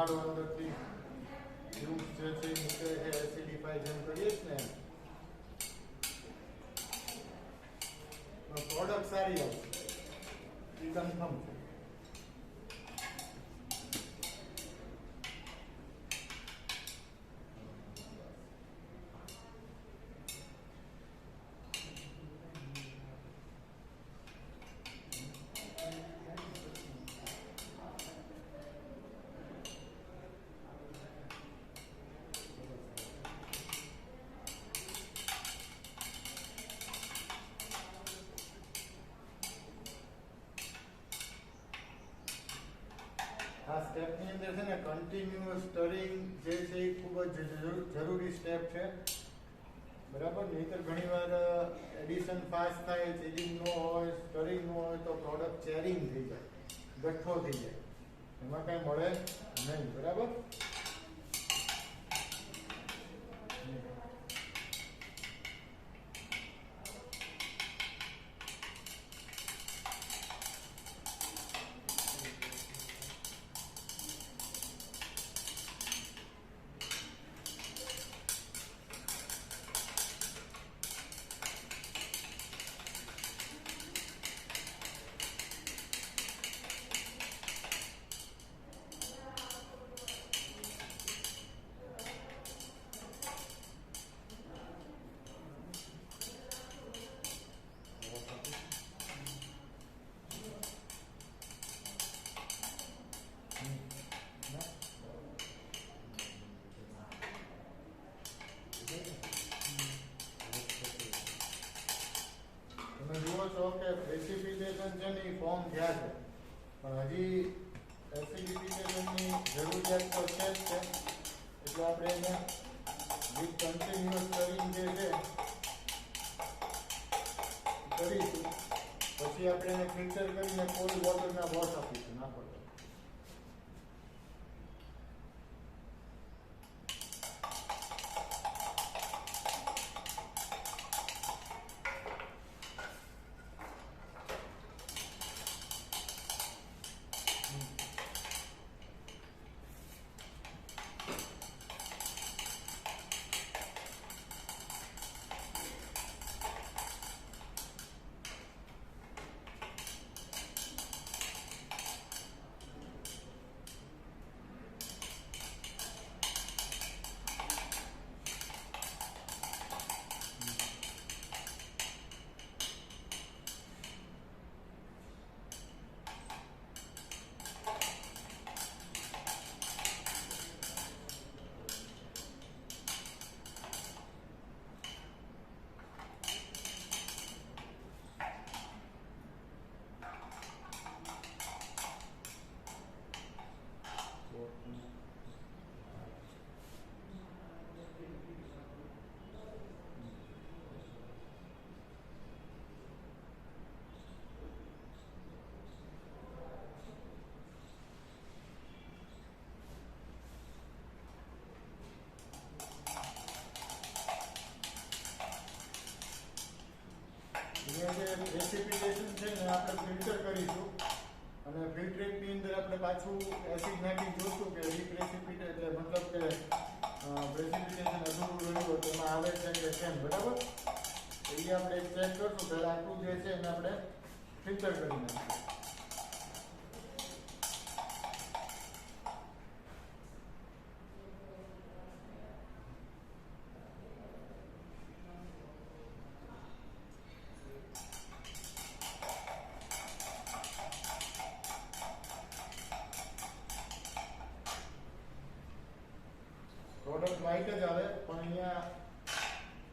ધુમાડો અંદરથી ફ્યુમ્સ જે છે એ નીકળે છે, એસિડિફાઈ જેમ કરીએ જ ને પ્રોડક્ટ સારી આવશે એ કન્ફર્મ છે. આ સ્ટેપની અંદર છે ને કન્ટિન્યુઅસ સ્ટરિંગ જે છે એ ખૂબ જ જરૂરી સ્ટેપ છે, બરાબર. નહીંતર ઘણીવાર એડિશન ફાસ્ટ થાય, ચીલિંગ ન હોય, સ્ટરિંગ ન હોય તો પ્રોડક્ટ ચેરિંગ થઈ જાય, ગઠ્ઠો થઈ જાય, એમાં કાંઈ મળે નહીં, બરાબર. તમે જુઓ છો કે પ્રેસિપિટેશન છે ને એ ફોર્મ થયા છે, પણ હજી એસિડિફિકેશનની જરૂરિયાત તો છે જ છે. એટલે આપણે એને વિથ કન્ટિન્યુઅસ સ્ટરિંગ જે છે કરીશું, પછી આપણે એને ફિલ્ટર કરીને કોલ્ડ વોટરના વોશ આપીશું ના પડે. પ્રેસિપિટેશન છે ને આપણે ફિલ્ટર કરીશું, અને ફિલ્ટરિંગની અંદર આપણે પાછું એસિડ નાખી જોશું કે રીપ્રેસિપિટેટ એટલે મતલબ કે પ્રેસિપિટેશન અધૂરું રહ્યું હોય તો એમાં આવે છે કે કેમ, બરાબર. તો એ આપણે ચેક કરશું. પહેલાં આટલું જે છે એને આપણે ફિલ્ટર કરી નાખીશું. પ્રોડક્ટ વ્હાઇટ જ આવે, પણ અહીંયા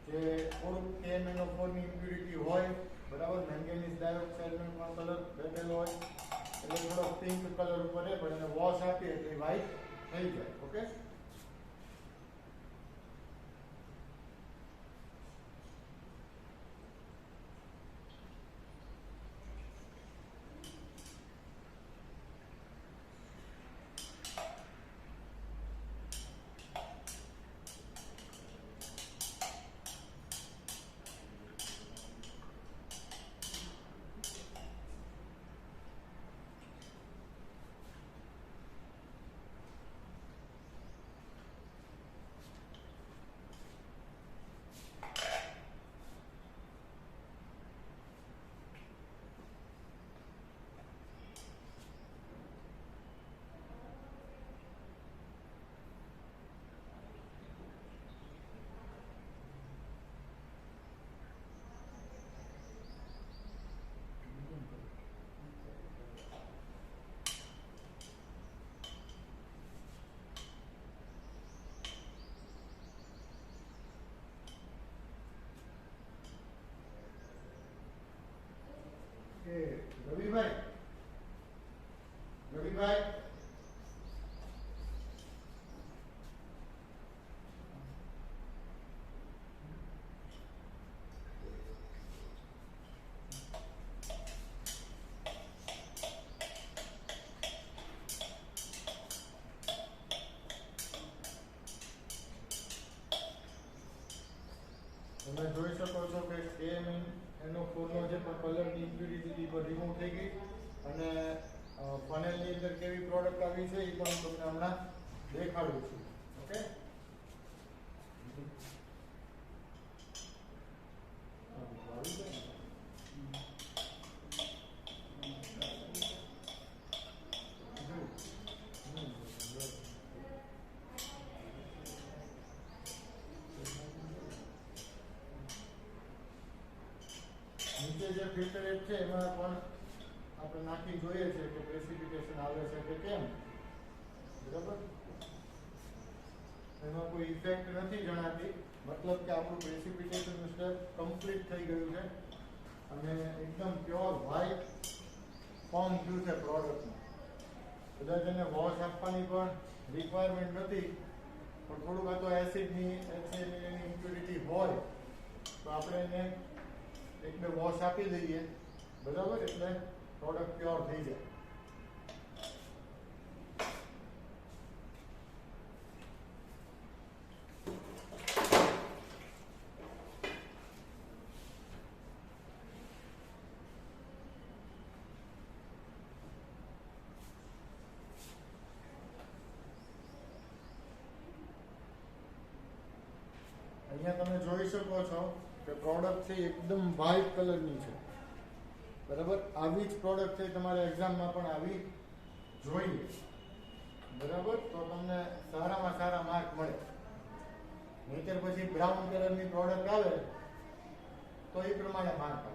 જે થોડુંક KMnO4 ની ઇમ્પ્યુરિટી હોય, બરાબર, મેંગેનીઝ ડાયોક્સાઇડનો પણ કલર બેઠેલો હોય, એટલે થોડો પિંક કલર ઉપર રહે, પણ એને વોશ આપીએ એટલે વ્હાઇટ થઈ જાય. ઓકે. તમે જોઈ શકો છો કે KMnO4 નો જે પણ કલરની ઇમ્પ્યુરિટી પર રિમૂવ થઈ ગઈ અને ફનેલની અંદર કેવી પ્રોડક્ટ આવી છે એ પણ હું તમને હમણાં દેખાડું છું. ઓકે, નીચે જે ફિલ્ટર એપ છે એમાં પણ આપણે નાખી જોઈએ છે કે પ્રેસિપિટેશન આવે છે કે કેમ. બરાબર, એમાં કોઈ ઇફેક્ટ નથી જણાતી, મતલબ કે આપણું પ્રેસિપિટેશનનું સ્ટેપ કમ્પ્લીટ થઈ ગયું છે અને એકદમ પ્યોર વ્હાઇટ ફોર્મ થયું છે પ્રોડક્ટનું. કદાચ એને વોશ આપવાની પણ રિક્વાયરમેન્ટ નથી, પણ થોડુંક આ તો એસિડની ઇમ્પ્યુરિટી હોય તો આપણે એને એક બે વોશ આપી દઈએ, બરાબર, એટલે પ્રોડક્ટ પ્યોર થઈ જાય. અહીંયા તમે જોઈ શકો છો કે પ્રોડક્ટ છે એકદમ વ્હાઇટ કલરની છે. બરાબર, આવી જ પ્રોડક્ટ છે તમારે એક્ઝામમાં પણ આવી જોઈએ. બરાબર, તો તમને સારામાં સારા માર્ક મળે. નહીંતર પછી બ્રાઉન કલરની પ્રોડક્ટ આવે તો એ પ્રમાણે માર્ક આવે.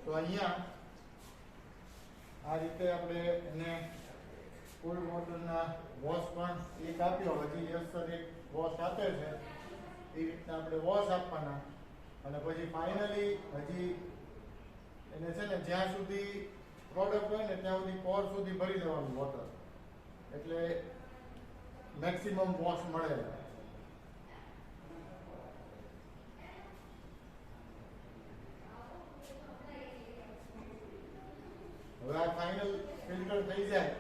તો અહીંયા આ રીતે આપણે એને કોલ્ડ વોટરના વોશ પણ એક આપ્યો, હજી યસર એક વોશ આપે છે. એ રીતના આપણે વોશ આપવાના અને પછી ફાઇનલી હજી એને છે ને જ્યાં સુધી પ્રોડક્ટ હોય ને ત્યાં સુધી કોર સુધી ભરી દેવાનું વોટર, એટલે મેક્સિમમ વોશ મળે. હવે આ ફાઇનલ ફિલ્ટર થઈ જાય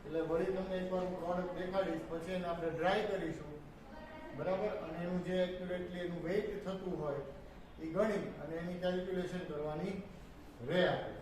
એટલે વળી તમને એકવાર હું પ્રોડક્ટ દેખાડીશ, પછી એને આપણે ડ્રાય કરીશું. બરાબર, અને એનું જે એક્યુરેટલી એનું વેઇટ થતું હોય એ ગણી અને એની કેલ્ક્યુલેશન કરવાની રહે આપણે.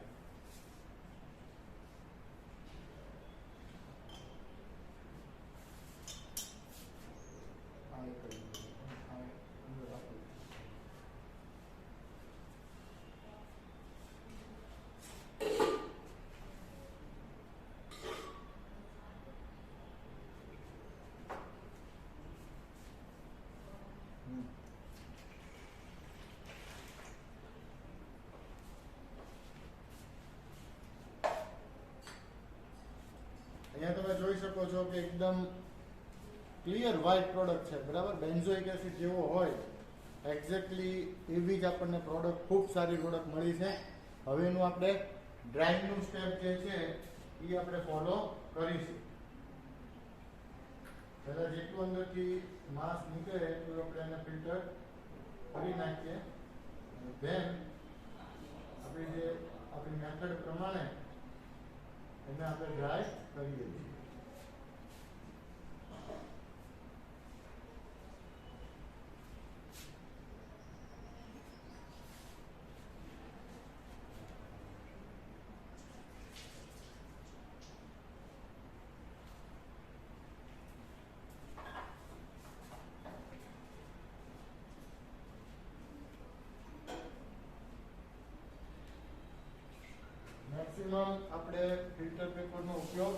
અહીંયા તમે જોઈ શકો છો કે એકદમ ક્લિયર વ્હાઇટ પ્રોડક્ટ છે. બરાબર, બેન્ઝોઇક એસિડ જેવો હોય એક્ઝેક્ટલી એવી જ આપણને પ્રોડક્ટ, ખૂબ સારી પ્રોડક્ટ મળી છે. હવે એનું આપણે ડ્રાઇંગનું સ્ટેપ જે છે એ આપણે ફોલો કરીશું. પહેલાં જેટલું અંદરથી માસ નીકળે એટલું આપણે એને ફિલ્ટર કરી નાખીએ. ધેન આપણી મેથડ પ્રમાણે એને આપણે ડ્રાય કરીએ છીએ. મેક્સિમમ આપણે ફિલ્ટર પેપરનો ઉપયોગ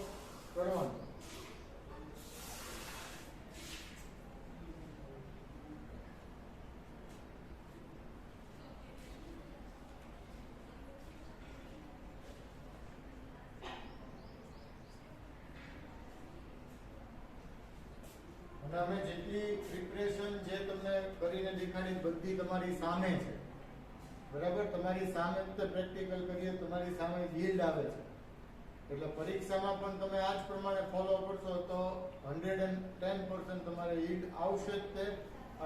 કરવાનો. અને અમે જેટલી પ્રિપરેશન જે તમને કરીને દેખાડી બધી તમારી સામે છે, બરાબર? તમારી સામે જ પ્રેક્ટિકલ કરીએ, તમારી સામે yield આવે છે. એટલે પરીક્ષામાં પણ તમે આ જ પ્રમાણે ફોલો કરશો તો 110% તમારે yield આવશે જ તે,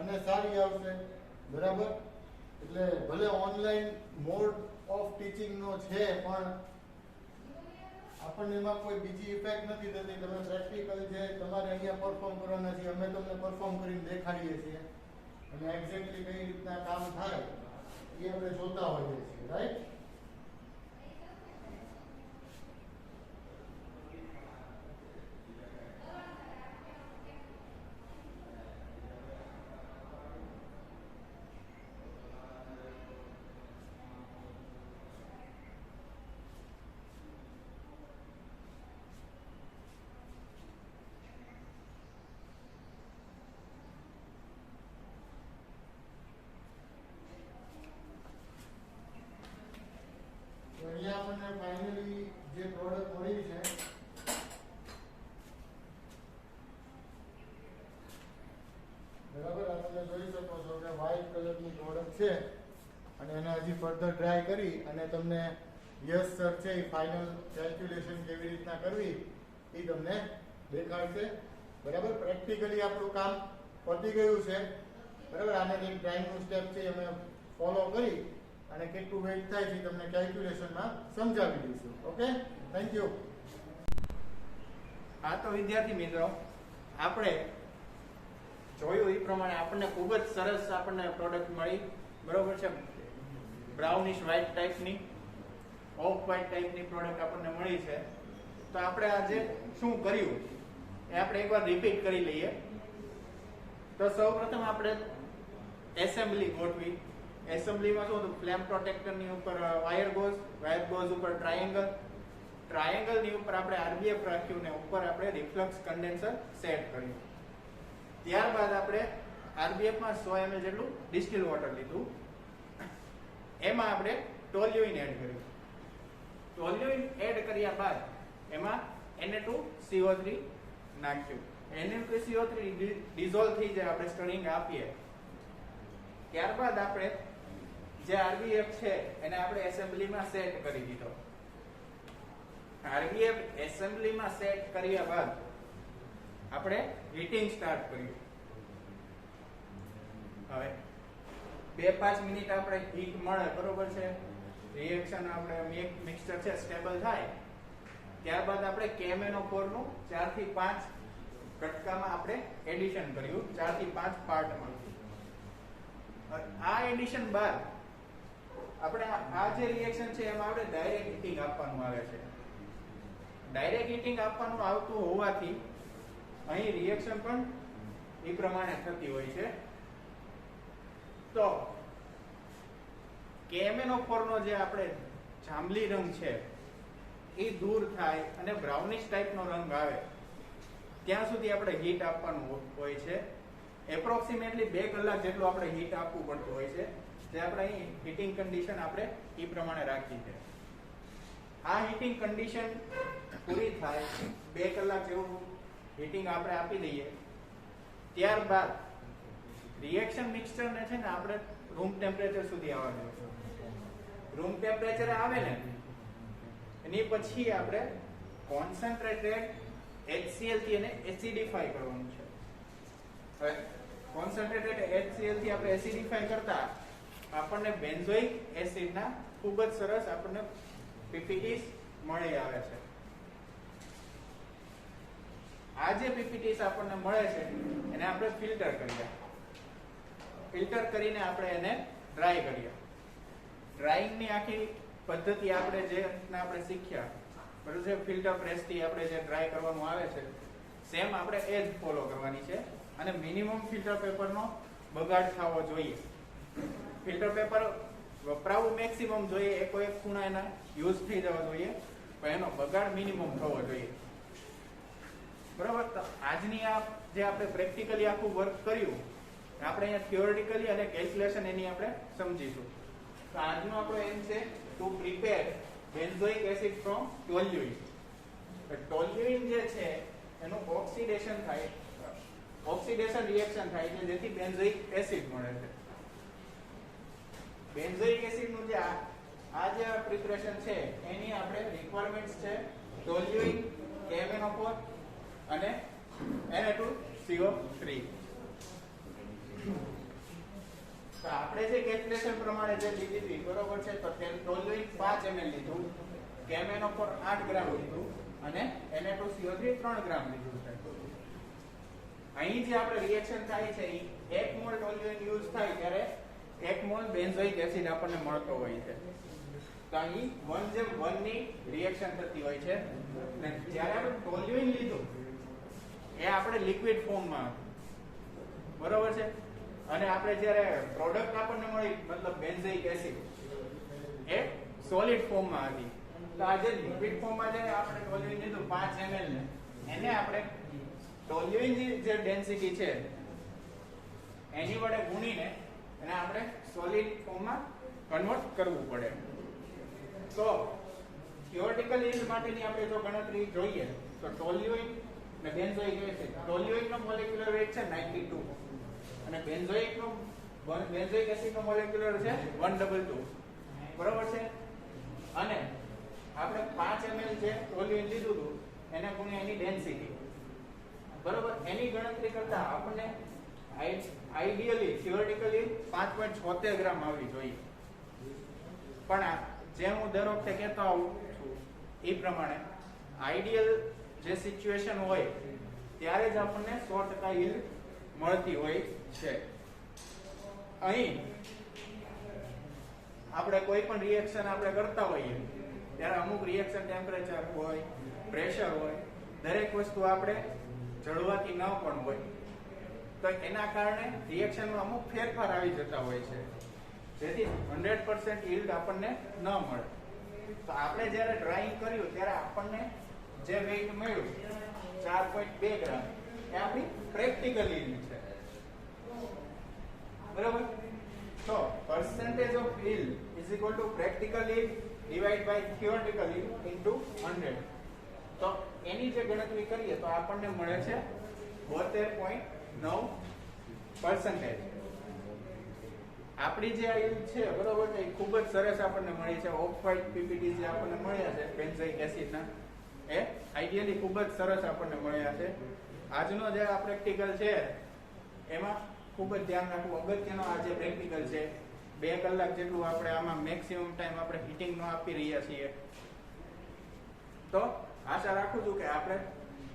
અને સારી આવશે, બરાબર? એટલે ભલે ઓનલાઈન મોડ ઓફ ટીચિંગ નો છે, પણ આપણને એમાં કોઈ બીજી ઇફેક્ટ નથી થતી. તમે પ્રેક્ટિકલ છે તમારે અહીંયા પરફોર્મ કરવાના છે, અમે તમને પરફોર્મ કરીને દેખાડીએ છીએ, અને એક્ઝેક્ટલી કઈ રીતના કામ થાય એ આપણે જોતા હોઈએ છીએ, રાઈટ? અહીંયા આપણને ફાઇનલી જે પ્રોડક્ટ મળી છે, બરાબર? આ તમે જોઈ શકો છો કે વ્હાઇટ કલરની પ્રોડક્ટ છે, અને એને હજી ફર્ધર ડ્રાય કરી અને તમને યસ સર છે એ ફાઇનલ કેલ્ક્યુલેશન કેવી રીતના કરવી એ તમને દેખાડશે, બરાબર? પ્રેક્ટિકલી આપણું કામ પતી ગયું છે, બરાબર? આને એક ડ્રાઇંગનું સ્ટેપ છે અમે ફોલો કરી અને કેટલું વેઇટ થાય છે તમને કેલ્ક્યુલેશનમાં સમજાવી દઈશું. Okay, thank you. હા, તો વિદ્યાર્થી મિત્રો, આપણે જોયું એ પ્રમાણે આપણને ખૂબ જ સરસ આપણને પ્રોડક્ટ મળી, બરોબર છે? બ્રાઉનિશ વ્હાઇટ ટાઈપની, ઓફ વ્હાઇટ ટાઈપની પ્રોડક્ટ આપણને મળી છે. તો આપણે આજે શું કર્યું એ આપણે એકવાર રિપીટ કરી લઈએ. તો સૌપ્રથમ આપણે એસેમ્બલી ગોઠવી. એસેમ્બલીમાં શું હતું? ફ્લેમ પ્રોટેક્ટરની ઉપર વાયર ગોઝ ઉપર ટ્રાયેંગલની ઉપર આપણે આરબીએફ રાખ્યું ને ઉપર આપણે રિફ્લક્સ કન્ડેન્સર સેટ કર્યું. ત્યારબાદ આપણે આરબીએફમાં 100 ml જેટલું ડિસ્ટિલ વોટર લીધું. એમાં આપણે ટોલ્યુઇન એડ કર્યું. ટોલ્યુઇન એડ કર્યા બાદ એમાં Na2CO3 નાખ્યું. Na2CO3 ડિઝોલ્વ થઈ જાય, આપણે સ્ટરિંગ આપીએ. ત્યારબાદ આપણે જે આરબીએફ છે એને આપણે એસેમ્બલીમાં સેટ કરી દીધો. આરબીએફ એસેમ્બલીમાં સેટ કર્યા બાદ આપણે હીટિંગ સ્ટાર્ટ કર્યું. હવે 2-5 મિનિટ આપણે હીટ મળે, બરોબર છે? રિએક્શન આપણે મિક્સચર છે સ્ટેબલ થાય, ત્યારબાદ આપણે KMnO4 નું 4 થી 5 કટકામાં આપણે એડિશન કર્યું, 4 થી 5 પાર્ટમાં. આ એડિશન બાદ આપણે આ જે રિએક્શન છે એમાં આપણે ડાયરેક્ટ હીટિંગ આપવાનું આવે છે. ડાયરેક્ટ હીટિંગ આપવાનું આવતું હોવાથી અહીં રિએક્શન પણ એ પ્રમાણે થતી હોય છે. તો KMnO4 નો જે આપણે જાંબલી રંગ છે એ દૂર થાય અને બ્રાઉનિશ ટાઈપનો રંગ આવે ત્યાં સુધી આપણે હીટ આપવાનું હોય છે. એપ્રોક્સિમેટલી 2 કલાક જેટલું આપણે હીટ આપવું પડતું હોય છે. જે આપણે અહીં હીટિંગ કન્ડિશન આપણે એ પ્રમાણે રાખી છે. આ હીટિંગ કન્ડિશન પૂરી થાય, 2 કલાક જેવું હીટિંગ આપણે આપી દઈએ, ત્યારબાદ રિએક્શન મિક્સચરને છે ને આપણે રૂમ ટેમ્પરેચર સુધી આવવા દઈશું. રૂમ ટેમ્પરેચર આવે ને એની પછી આપણે કોન્સન્ટ્રેટેડ HCl થી એને એસિડિફાઈ કરવાનું છે. હવે કોન્સન્ટ્રેટેડ HCl થી આપણે એસિડિફાઈ કરતા આપણને બેન્ઝોઇક એસિડના ખૂબ જ સરસ આપણને PPTs મળી આવે છે. આ જે PPTs આપણને મળે છે એને આપણે ફિલ્ટર કરીએ. ફિલ્ટર કરીને આપણે એને ડ્રાય કરીએ. ડ્રાઇંગની આખી પદ્ધતિ આપણે જે આપણે શીખ્યા, બરોબર છે? ફિલ્ટર પ્રેસથી આપણે જે ડ્રાય કરવાનું આવે છે સેમ આપણે એ જ ફોલો કરવાની છે. અને મિનિમમ ફિલ્ટર પેપરનો બગાડ થવો જોઈએ. ફિલ્ટર પેપર વપરાવું મેક્સિમમ જોઈએ, એકો એક ખૂણા એના યુઝ થઈ જવા જોઈએ, પણ એનો બગાડ મિનિમમ થવો જોઈએ. બરાબર. તો આજની આ જે આપણે પ્રેક્ટિકલી આખું વર્ક કર્યું, આપણે અહીંયા થિયોરિટિકલી અને કેલ્ક્યુલેશન એની આપણે સમજીશું. તો આજનો આપણો એમ છે to prepare benzoic acid from toluene. Toluene જે છે એનું ઓક્સિડેશન થાય, ઓક્સિડેશન રિએક્શન થાય છે, જેથી બેન્ઝોઇક એસિડ મળે છે. બેન્ઝોઇક એસિડ નું જે આ જે પ્રિપરેશન છે એની આપણે રિક્વાયરમેન્ટ્સ છે ટોલ્યુઇન, KMnO4 અને Na2CO3. તો આપણે જે કેલ્ક્યુલેશન પ્રમાણે જે લીધી હતી બરોબર છે, તો ટોલ્યુઇન 5 ml લીધું, KMnO4 8 ગ્રામ લીધું અને Na2CO3 3 ગ્રામ લીધું છે. અહીં જે આપણે રિએક્શન થાય છે એ 1 મોલ ટોલ્યુઇન યુઝ થાય ત્યારે 1 મોલ બેન્ઝોઇક એસિડ આપણને મળતો હોય છે. તો અહીં 1:1 ની રિએક્શન થતી હોય છે. અને જ્યારે આપણે ટોલ્યુઇન લીધું એ આપણે લિક્વિડ ફોર્મમાં હતું, બરોબર છે. અને આપણે જ્યારે પ્રોડક્ટ આપણને મળી મતલબ બેન્ઝોઇક એસિડ એ સોલિડ ફોર્મમાં હતી. તો આ જે લિક્વિડ ફોર્મમાં જે આપણે ટોલ્યુઇન લીધું 5 ml ને એને આપણે ટોલ્યુઇન જે ડેન્સિટી છે એની વડે ગુણીને એને આપણે સોલિડ ફોર્મમાં કન્વર્ટ કરવું પડે. તો થિયોરેટિકલ યીલ્ડ માટેની આપણે જો ગણતરી જોઈએ તો ટોલ્યુઇન અને બેન્ઝોઇક એસિડ, ટોલ્યુઇન નો મોલેક્યુલર વેઇટ છે 92 અને બેન્ઝોઇક એસિડ નો મોલેક્યુલર છે 122, બરોબર છે. અને આપણે 5 ml જે ટોલ્યુઇન લીધું હતું એને ગુણ્યા એની ડેન્સિટી, બરોબર, એની ગણતરી કરતા આપણને આઈડિયલી થિયોરેટિકલી 5.76 ગ્રામ આવવી જોઈએ. પણ જે હું દર વખતે કહેતો આવું છું એ પ્રમાણે આઈડિયલ જે સિચ્યુએશન હોય ત્યારે જ આપણને 100% યીલ્ડ મળતી હોય છે. અહીં આપણે કોઈ પણ રિએક્શન આપણે કરતા હોઈએ ત્યારે અમુક રિએક્શન ટેમ્પરેચર હોય, પ્રેશર હોય, દરેક વસ્તુ આપણે જળવાતી ન પણ હોય, તો એના કારણે રિએક્શનમાં અમુક ફેરફાર આવી જતા હોય છે, જેથી 100% યીલ્ડ આપણને ન મળે. તો આપણે જ્યારે ડ્રાઇંગ કર્યું ત્યારે આપણને જે વેઇટ મળ્યું 4.2 ગ્રામ એ આપણી પ્રેક્ટિકલ યીલ્ડ છે, બરાબર. તો percentage of yield is equal to practical yield divided by theoretical yield into 100. તો એની જે ગણતરી કરીએ તો આપણને મળે છે 72.9%. આપણી જે આ yield છે બરોબર છે એ ખૂબ જ સરસ આપણને મળી છે. ઓફ વ્હાઇટ પીપીટી જે આપણને મળ્યા છે બેન્ઝોઇક એસિડના એ આઈડિયલી ખૂબ જ સરસ આપણને મળ્યા છે. આજનો જે આ પ્રેક્ટિકલ છે એમાં ખૂબ જ ધ્યાન રાખવું અગત્યનો. આ જે પ્રેક્ટિકલ છે 2 કલાક જેટલું આપણે આમાં મેક્સિમમ ટાઈમ આપણે હીટિંગનો આપી રહ્યા છીએ. તો આશા રાખું છું કે આપણે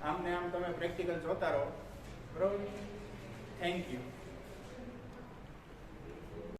આમને આમ તમે પ્રેક્ટિકલ જોતા રહો, બરોબર. Thank you.